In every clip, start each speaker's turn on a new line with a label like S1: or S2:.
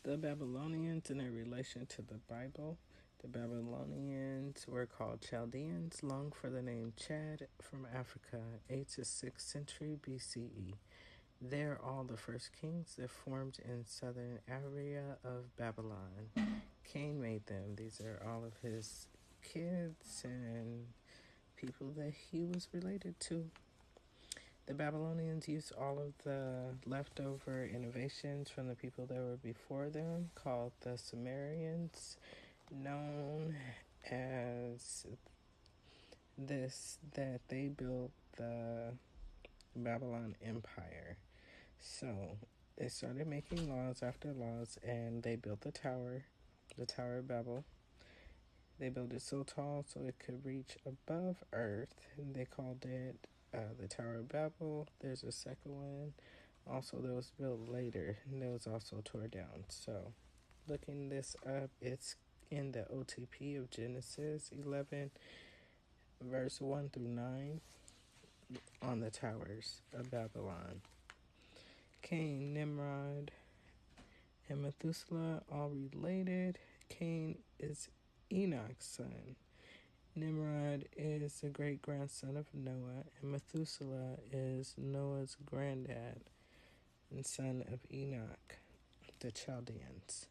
S1: The Babylonians in a relation to the Bible. The Babylonians were called Chaldeans, long for the name Chad, from Africa, 8th to 6th century BCE. They're all the first kings that formed in southern area of Babylon. Cain made them. These are all of his kids and people that he was related to. The Babylonians used all of the leftover innovations from the people that were before them, called the Sumerians, known as this, that they built the Babylon Empire. So they started making laws after laws, and they built the Tower of Babel. They built it so tall so it could reach above Earth, and they called it the Tower of Babel. There's a second one also that was built later, and that was also tore down. So looking this up, it's in the OTP of Genesis 11 verse 1 through 9 on the towers of Babylon. Cain, Nimrod, and Methuselah, all related. Cain is Enoch's son. Nimrod is the great-grandson of Noah, and Methuselah is Noah's granddad and son of Enoch, the Chaldeans.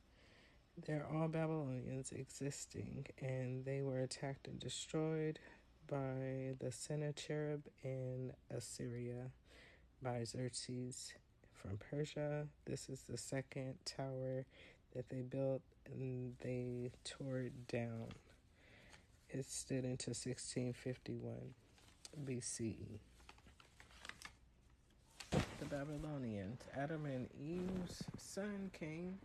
S1: They're all Babylonians existing, and they were attacked and destroyed by the Sennacherib in Assyria, by Xerxes from Persia. This is the second tower that they built, and they tore it down. It stood into 1651 BCE. The Babylonians, Adam and Eve's son Cain,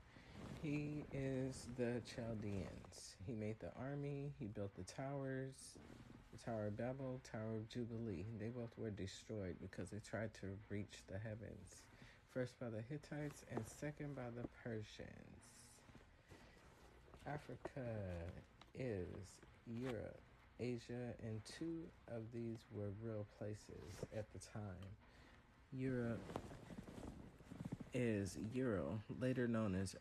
S1: he is the Chaldeans. He made the army, he built the towers, the Tower of Babel, Tower of Jubilee. They both were destroyed because they tried to reach the heavens. First by the Hittites and second by the Persians. Africa is Europe, Asia, and two of these were real places at the time. Europe is Ural, later known as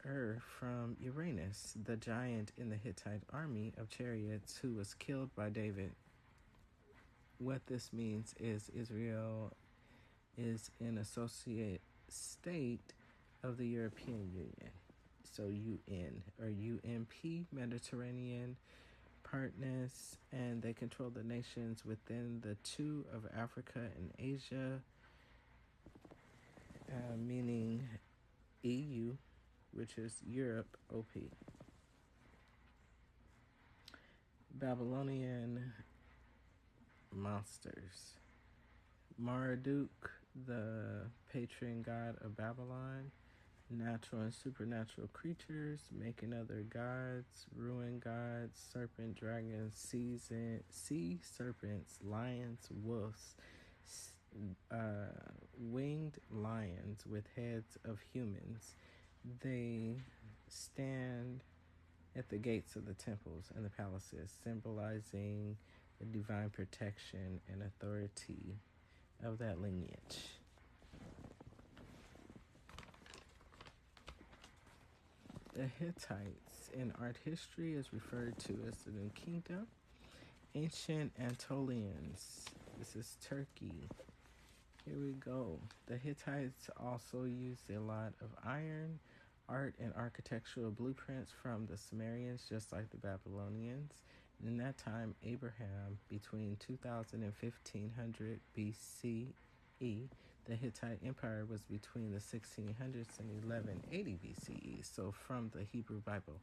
S1: from Uranus, the giant in the Hittite army of chariots who was killed by David. What this means is Israel is an associate state of the European Union. So UN or UNP, Mediterranean Partners, and they control the nations within the two of Africa and Asia, meaning EU, which is Europe, OP. Babylonian monsters. Marduk, the patron god of Babylon. Natural and supernatural creatures, making other gods, ruin gods, serpent, dragons, sea serpents, lions, wolves, winged lions with heads of humans. They stand at the gates of the temples and the palaces, symbolizing the divine protection and authority of that lineage. The Hittites in art history is referred to as the New Kingdom. Ancient Anatolians. This is Turkey. Here we go. The Hittites also used a lot of iron, art, and architectural blueprints from the Sumerians, just like the Babylonians. And in that time, Abraham, between 2000 and 1500 BCE, the Hittite Empire was between the 1600s and 1180 BCE. So from the Hebrew Bible,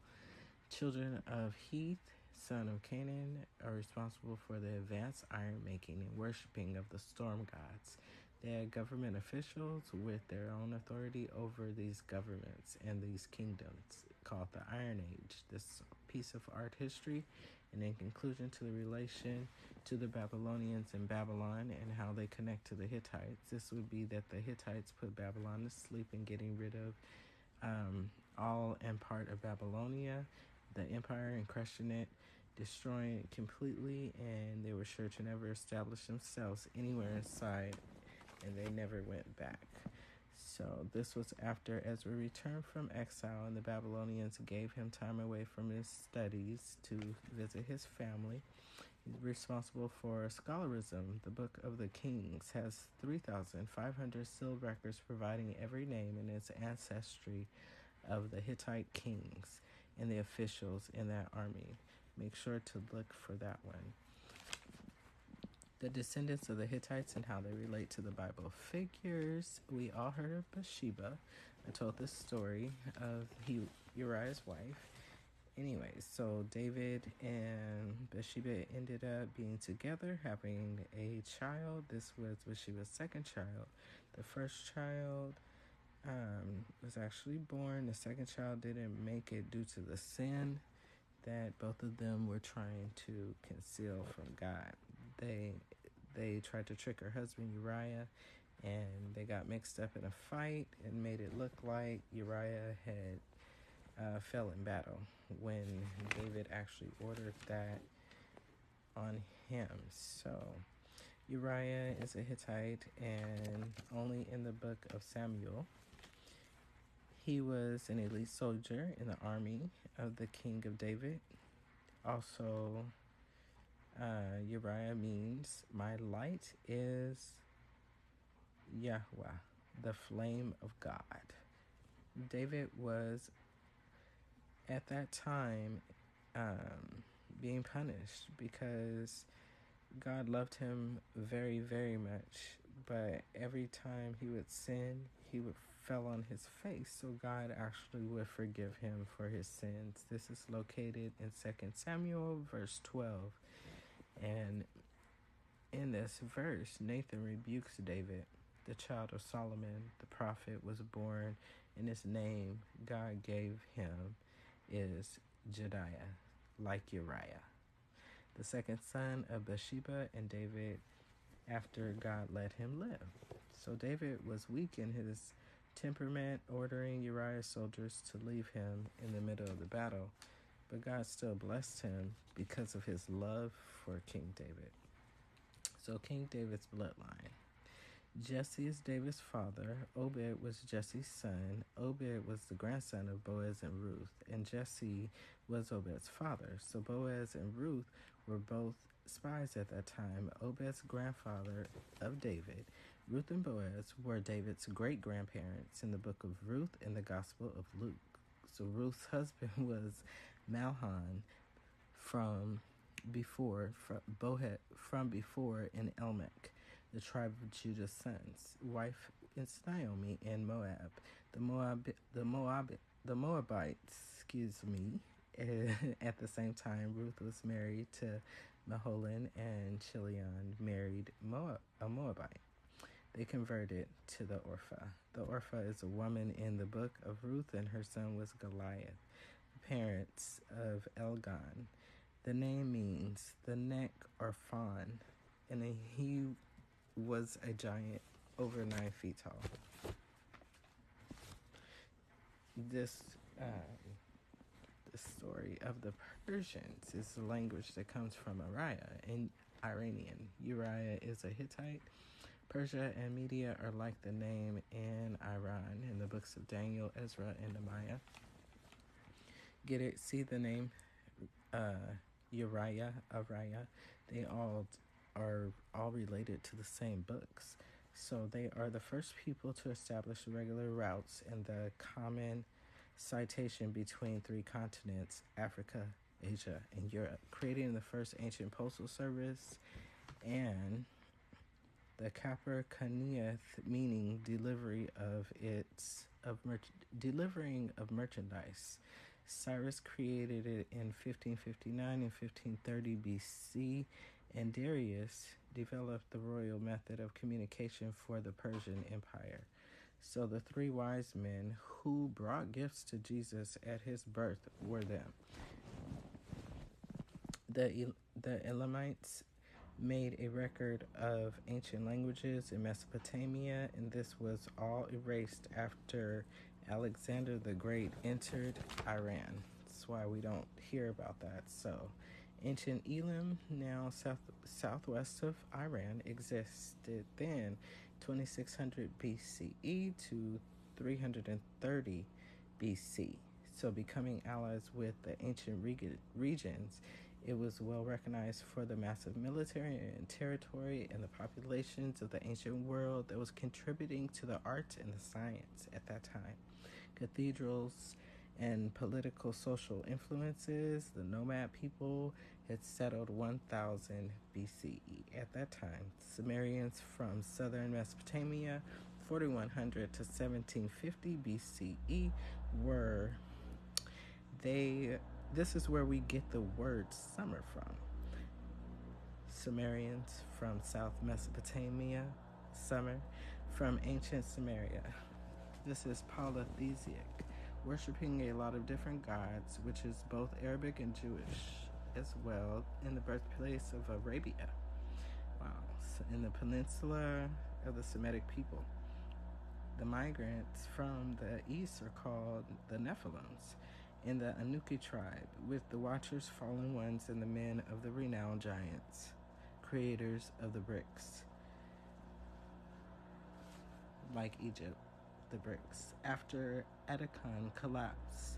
S1: children of Heth, son of Canaan, are responsible for the advanced iron making and worshiping of the storm gods. They had government officials with their own authority over these governments and these kingdoms, called the Iron Age. This piece of art history, and in conclusion to the relation to the Babylonians and Babylon and how they connect to the Hittites, this would be that the Hittites put Babylon to sleep in getting rid of all and part of Babylonia, the empire, and crushing it, destroying it completely, and they were sure to never establish themselves anywhere inside, and they never went back. So this was after Ezra returned from exile, and the Babylonians gave him time away from his studies to visit his family. He's responsible for scholarism. The Book of the Kings has 3,500 sealed records providing every name and its ancestry of the Hittite kings and the officials in that army. Make sure to look for that one. The descendants of the Hittites and how they relate to the Bible figures. We all heard of Bathsheba. I told this story of Uriah's wife. Anyways, so David and Bathsheba ended up being together, having a child. This was Bathsheba's second child. The first child was actually born. The second child didn't make it due to the sin that both of them were trying to conceal from God. They tried to trick her husband Uriah, and they got mixed up in a fight and made it look like Uriah had fell in battle when David actually ordered that on him. So Uriah is a Hittite, and only in the book of Samuel. He was an elite soldier in the army of the king of David. Also, Uriah means my light is Yahweh, the flame of God. David was at that time being punished because God loved him very, very much, but every time he would sin, he would fell on his face, so God actually would forgive him for his sins. This is located in 2 Samuel verse 12. And in this verse, Nathan rebukes David, the child of Solomon. The prophet was born, and his name God gave him is Jediah, like Uriah, the second son of Bathsheba and David after God let him live. So David was weak in his temperament, ordering Uriah's soldiers to leave him in the middle of the battle. But God still blessed him because of his love for King David. So King David's bloodline. Jesse is David's father. Obed was Jesse's son. Obed was the grandson of Boaz and Ruth. And Jesse was Obed's father. So Boaz and Ruth were both spies at that time. Obed's grandfather of David. Ruth and Boaz were David's great-grandparents in the book of Ruth and the Gospel of Luke. So Ruth's husband was Malhan from before in Elmech, the tribe of Judah's sons. Wife is Naomi in Moab. The Moabites, At the same time, Ruth was married to Mahlon, and Chilion married a Moabite. They converted to the Orpha. The Orpha is a woman in the book of Ruth, and her son was Goliath, the parents of Elgon. The name means the neck or fawn, and he was a giant over 9 feet tall. This story of the Persians is the language that comes from Uriah in Iranian. Uriah is a Hittite. Persia and Media are like the name in Iran in the books of Daniel, Ezra, and Nehemiah. Get it? See the name Uriah. They are all related to the same books. So they are the first people to establish regular routes and the common citation between 3 continents, Africa, Asia, and Europe, creating the first ancient postal service, and the Kapar Kaniyeth, meaning delivering of merchandise. Cyrus created it in 1559 and 1530 BC, and Darius developed the royal method of communication for the Persian Empire. So the 3 wise men who brought gifts to Jesus at his birth were them. The Elamites made a record of ancient languages in Mesopotamia, and this was all erased after Alexander the Great entered Iran. That's why we don't hear about that. So ancient Elam, now southwest of Iran, existed then. 2600 BCE to 330 BC. So, becoming allies with the ancient regions, it was well recognized for the massive military and territory and the populations of the ancient world that was contributing to the arts and the science at that time. Cathedrals and political social influences, the nomad people had settled 1000 BCE. At that time, Sumerians from southern Mesopotamia, 4100 to 1750 BCE, were this is where we get the word summer from. Sumerians from South Mesopotamia, summer, from ancient Sumeria. This is polytheistic, worshiping a lot of different gods, which is both Arabic and Jewish as well, in the birthplace of Arabia. Wow. So in the peninsula of the Semitic people. The migrants from the east are called the Nephilims in the Anuki tribe, with the Watchers, Fallen Ones, and the men of the renowned giants, creators of the bricks. Like Egypt, the bricks. After Edecon collapsed,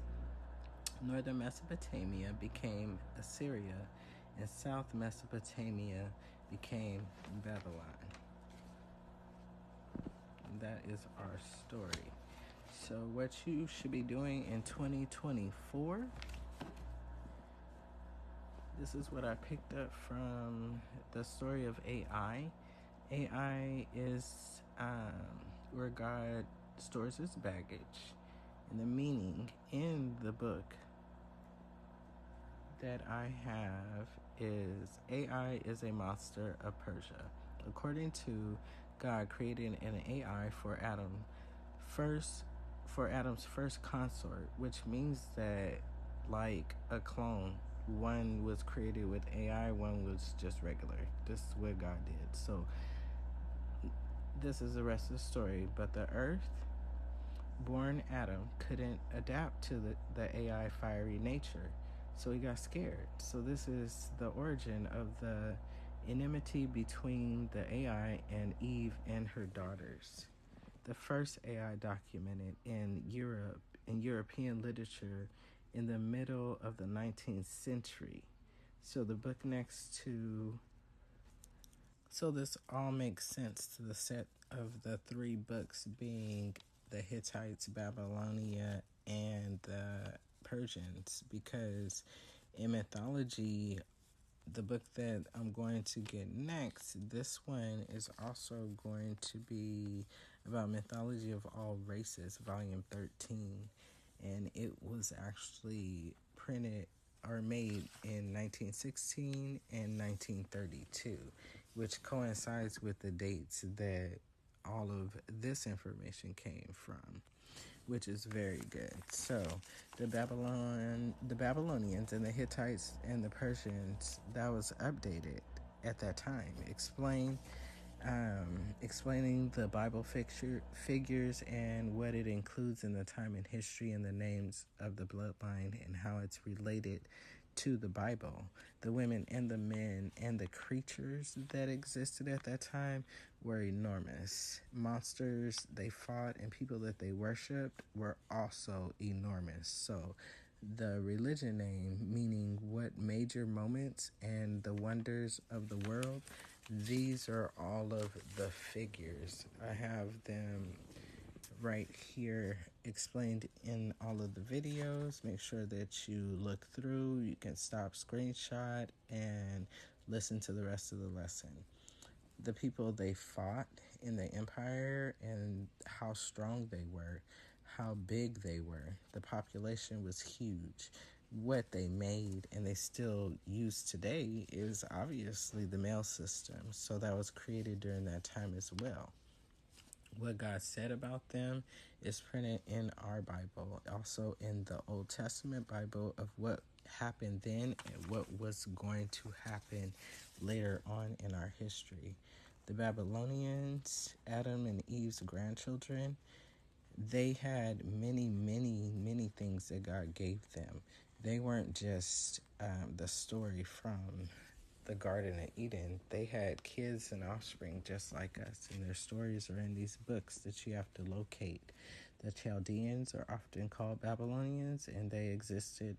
S1: northern Mesopotamia became Assyria, and South Mesopotamia became Babylon. That is our story. So what you should be doing in 2024, this is what I picked up from the story of AI. AI is where God stores his baggage. And the meaning in the book that I have is AI is a monster of Persia. According to God, created an AI for Adam's first consort, which means that, like a clone, one was created with AI, one was just regular. This is what God did. So this is the rest of the story. But the earth born Adam couldn't adapt to the AI fiery nature, so he got scared. So this is the origin of the enmity between the AI and Eve and her daughters. The first AI documented in Europe, in European literature, in the middle of the 19th century. So the book next to... So this all makes sense to the set of the three books being the Hittites, Babylonia, and the Persians, because in mythology, the book that I'm going to get next, this one is also going to be about mythology of all races, volume 13. And it was actually printed or made in 1916 and 1932, which coincides with the dates that all of this information came from, which is very good. So the Babylonians and the Hittites and the Persians, that was updated at that time, explaining the Bible figures and what it includes in the time and history and the names of the bloodline and how it's related to the Bible. The women and the men and the creatures that existed at that time were enormous. Monsters they fought and people that they worshipped were also enormous. So the religion name, meaning what major moments and the wonders of the world, these are all of the figures. I have them right here explained in all of the videos. Make sure that you look through. You can stop, screenshot, and listen to the rest of the lesson. The people they fought in the empire and how strong they were, how big they were. The population was huge. What they made and they still use today is obviously the mail system. So that was created during that time as well. What God said about them is printed in our Bible, also in the Old Testament Bible, of what happened then and what was going to happen later on in our history. The Babylonians, Adam and Eve's grandchildren, they had many, many, many things that God gave them. They weren't just the story from the Garden of Eden, they had kids and offspring just like us, and their stories are in these books that you have to locate. The Chaldeans are often called Babylonians, and they existed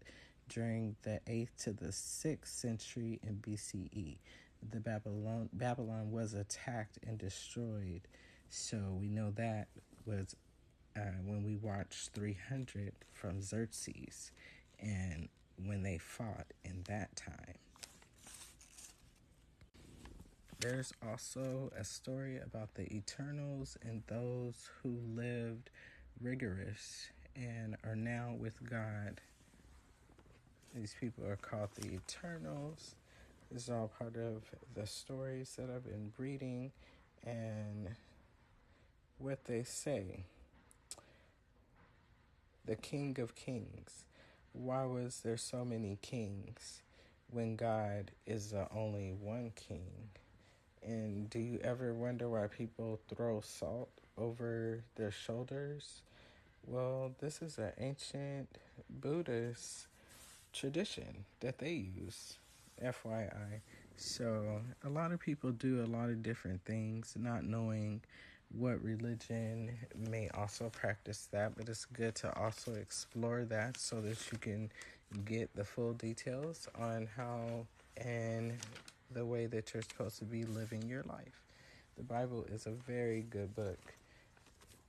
S1: during the 8th to the 6th century in BCE. The Babylon was attacked and destroyed, so we know that was when we watched 300 from Xerxes, and when they fought in that time. There's also a story about the Eternals and those who lived rigorous and are now with God. These people are called the Eternals. This is all part of the stories that I've been reading and what they say. The King of Kings. Why was there so many kings when God is the only one king? And do you ever wonder why people throw salt over their shoulders? Well, this is an ancient Buddhist tradition that they use, FYI. So a lot of people do a lot of different things, not knowing what religion may also practice that, but it's good to also explore that so that you can get the full details on how and the way that you're supposed to be living your life. The Bible is a very good book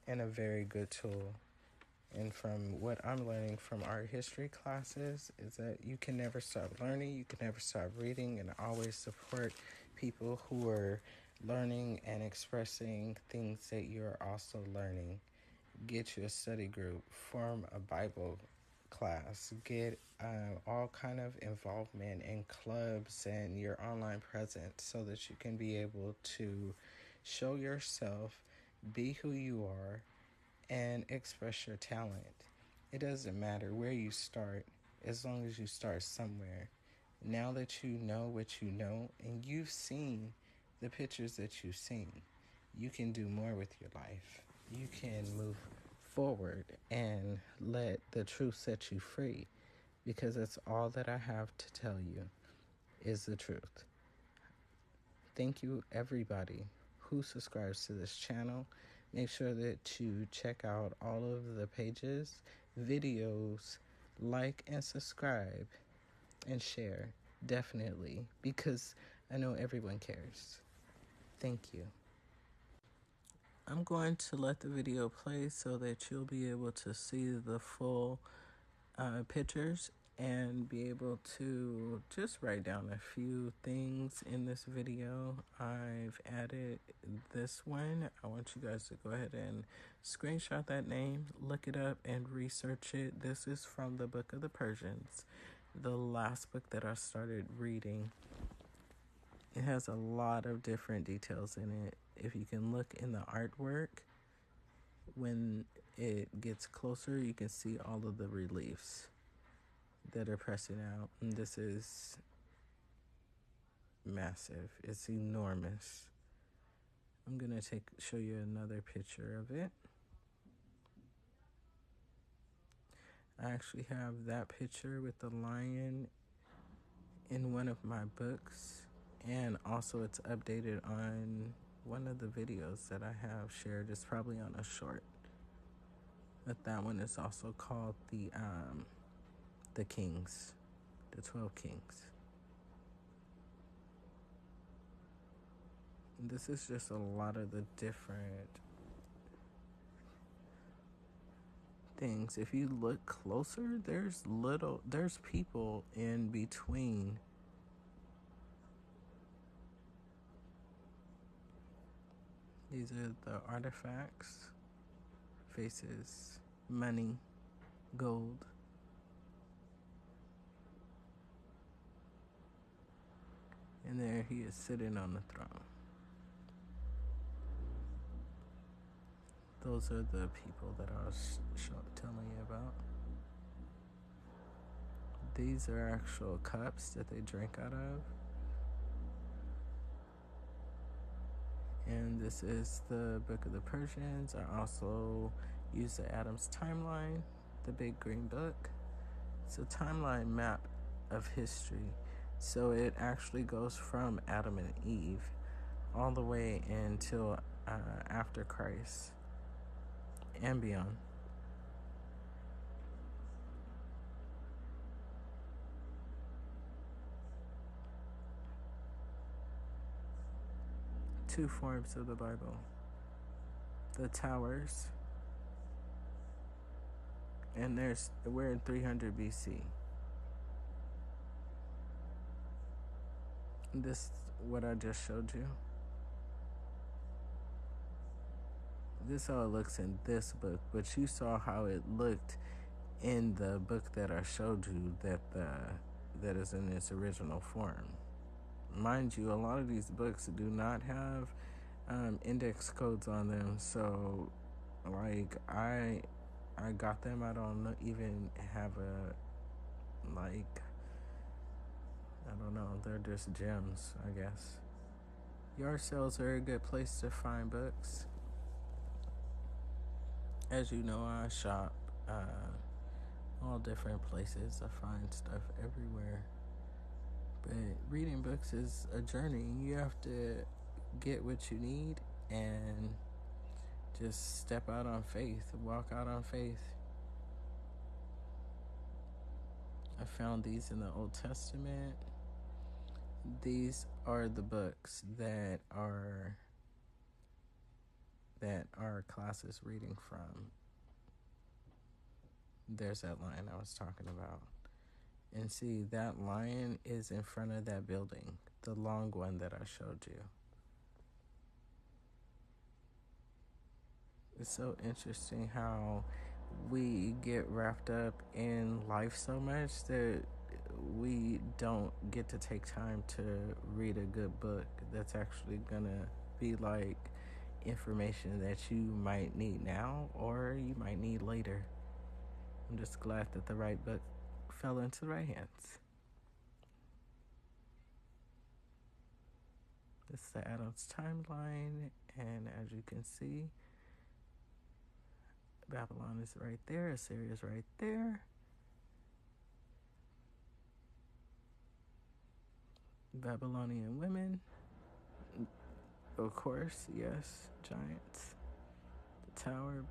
S1: and a very good tool. And from what I'm learning from art history classes is that you can never stop learning, you can never stop reading, and always support people who are learning and expressing things that you're also learning. Get you a study group, form a Bible class, get all kind of involvement in clubs and your online presence so that you can be able to show yourself, be who you are, and express your talent. It doesn't matter where you start, as long as you start somewhere. Now that you know what you know and you've seen the pictures that you've seen, you can do more with your life. You can move forward and let the truth set you free, because that's all that I have to tell you is the truth. Thank you, everybody who subscribes to this channel. Make sure that you check out all of the pages, videos, like and subscribe and share, definitely, because I know everyone cares. Thank you. I'm going to let the video play so that you'll be able to see the full pictures and be able to just write down a few things in this video. I've added this one. I want you guys to go ahead and screenshot that name, look it up, and research it. This is from the book of the Persians, the last book that I started reading. It has a lot of different details in it. If you can look in the artwork, when it gets closer, you can see all of the reliefs that are pressing out. And this is massive. It's enormous. I'm gonna show you another picture of it. I actually have that picture with the lion in one of my books, and also it's updated on one of the videos that I have shared. It's probably on a short, but that one is also called the Kings, the 12 Kings. And this is just a lot of the different things. If you look closer, there's people in between. These are the artifacts, faces, money, gold. And there he is sitting on the throne. Those are the people that I was telling you about. These are actual cups that they drink out of. And this is the book of the Persians. I also use the Adams timeline, the big green book. It's a timeline map of history. So it actually goes from Adam and Eve all the way until after Christ and beyond. Two forms of the Bible: the towers, and we're in 300 BC. This what I just showed you. This is how it looks in this book, but you saw how it looked in the book that I showed you that is in its original form. Mind you, a lot of these books do not have index codes on them, so like I got them. I don't even have a I don't know. They're just gems, I guess. Yard sales are a good place to find books. As you know, I shop all different places. I find stuff everywhere. But reading books is a journey. You have to get what you need and just step out on faith, walk out on faith. I found these in the Old Testament. These are the books that our class is reading from. There's that line I was talking about. And see, that lion is in front of that building, the long one that I showed you. It's so interesting how we get wrapped up in life so much that we don't get to take time to read a good book that's actually gonna be like information that you might need now or you might need later. I'm just glad that the right book fell into the right hands. This is the adult's timeline, and as you can see, Babylon is right there, Assyria is right there. Babylonian women, of course, yes, giants. The tower.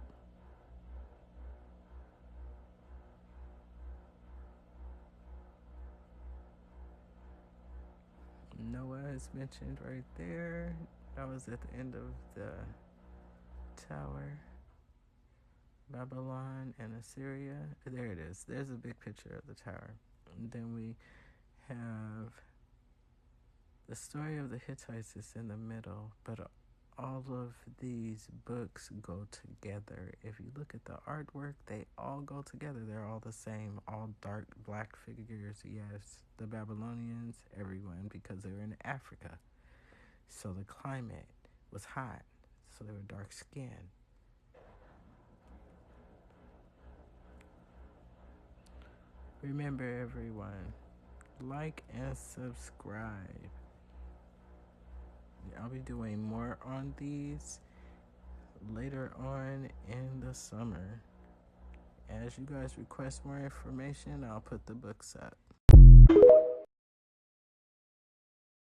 S1: Noah is mentioned right there. That was at the end of the tower. Babylon and Assyria. There it is. There's a big picture of the tower. And then we have the story of the Hittites is in the middle, but all of these books go together. If you look at the artwork, they all go together. They're all the same, all dark black figures. Yes, the Babylonians, everyone, because they were in Africa. So the climate was hot, so they were dark skinned. Remember, everyone, like and subscribe. I'll be doing more on these later on in the summer. As you guys request more information, I'll put the books up.